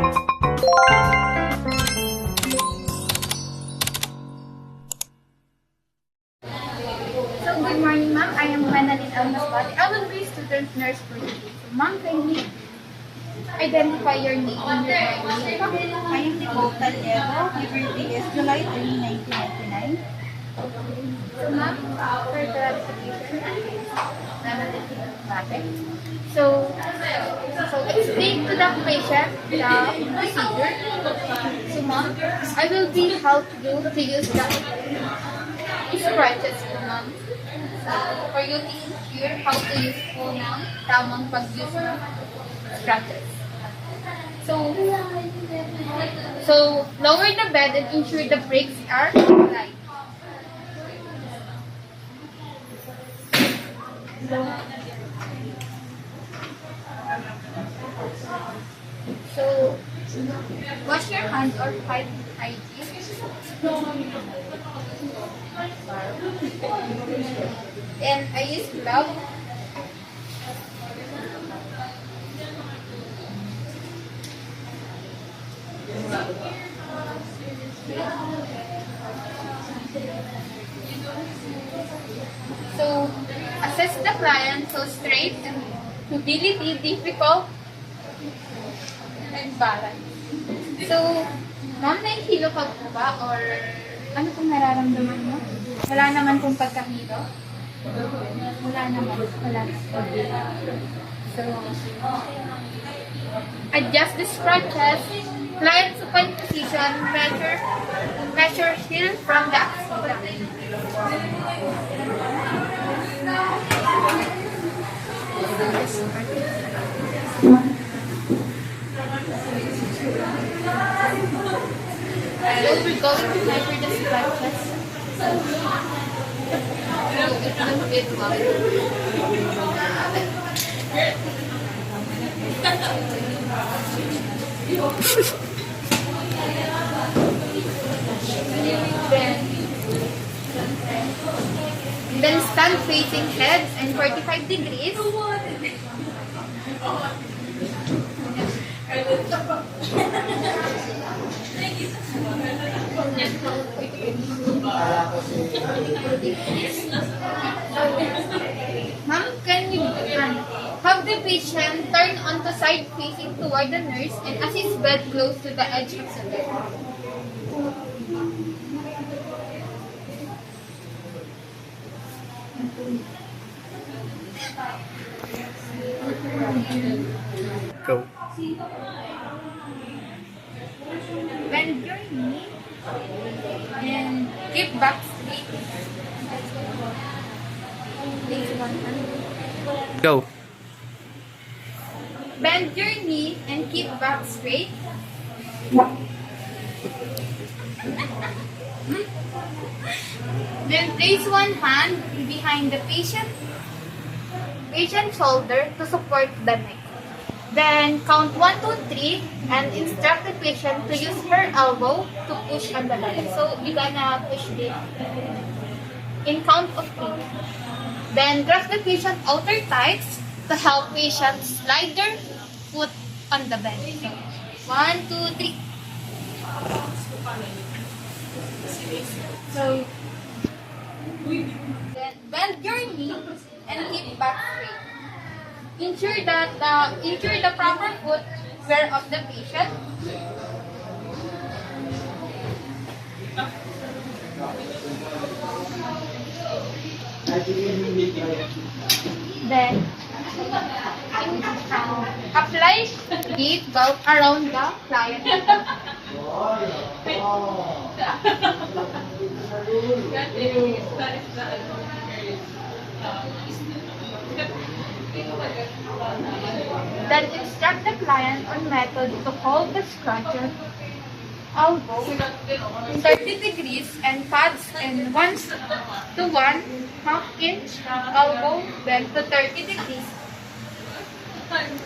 So, good morning, ma'am. I am Manalyn Almasbati. I will be student nurse for today. So, ma'am, can you identify your name and your birthday? I am Nicole Talero. My birthday is July 3, 1999. So, ma'am, for clarification, Manalyn Almasbati. So, explain to the patient the procedure. So, ma'am, I will be help you to use the scratches po, ma'am. So, for you to ensure how to use po ng tamang pag-use ng scratches. So lower the bed and ensure the brakes are applied. So, wash your hands or wipe ID. And I use glove. So, assess the client so straight and mobility difficult and balance. So, ma'am, nahihilo ka po ba? Or ano pong nararamdaman mo? Wala naman pong pagkahilo? Wala naman. Wala. So, adjust the scratches. Client supine position. Measure heel from the axilla. So we're going to measure the scratches. So it will fit Then stand facing heads and 45 degrees. Ma'am, can you have the patient turn onto side facing toward the nurse and assist bed close to the edge of the bed. Go. Bend your knee and keep back straight. Place one hand. Go. Bend your knee and keep back straight. Then place one hand behind the patient's shoulder to support the neck. Then count 1, 2, 3 and instruct the patient to use her elbow to push on the leg. So you're gonna push it in count of 3. Then grasp the patient outer thighs to help patient slide their foot on the bed. So 1, 2, 3. So then bend your knee and keep back straight. Ensure the proper footwear of the patient. Then apply gate valve around the client. Then instruct the client on method to hold the scratcher elbow 30 degrees and pads in 1 to 1/2 inch elbow bend to 30 degrees.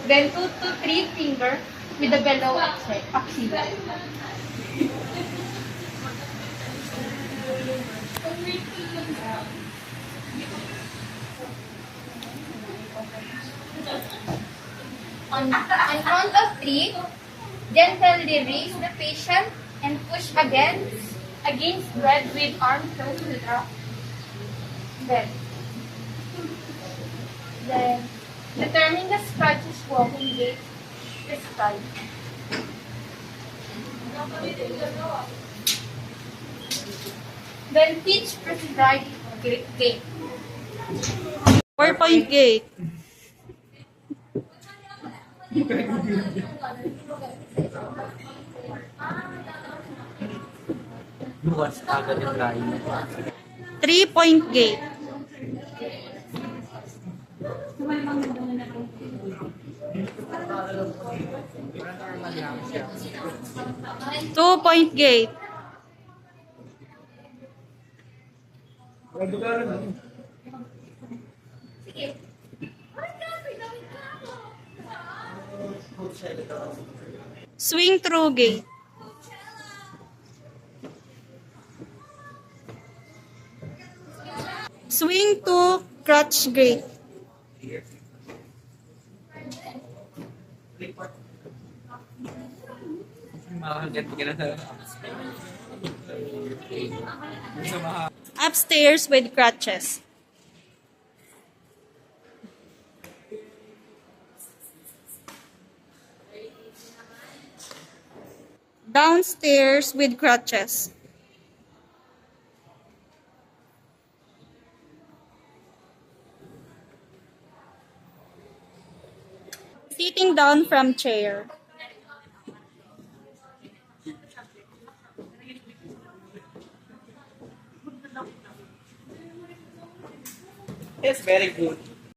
Then 2 to 3 finger with the below axilla. On count of 3, Gently raise the patient and push against bed with arm close to the bed. Then, determine the scratches walking gait prescribed. Then teach prescribed gait. 4-point gate. Bukas agad yung line. 3-point gate. Two-point gate. Swing through gate. Swing to crutch gate. Makakagat ka na sa Upstairs with crutches. Downstairs with crutches. Sitting down from chair. Yes, very good.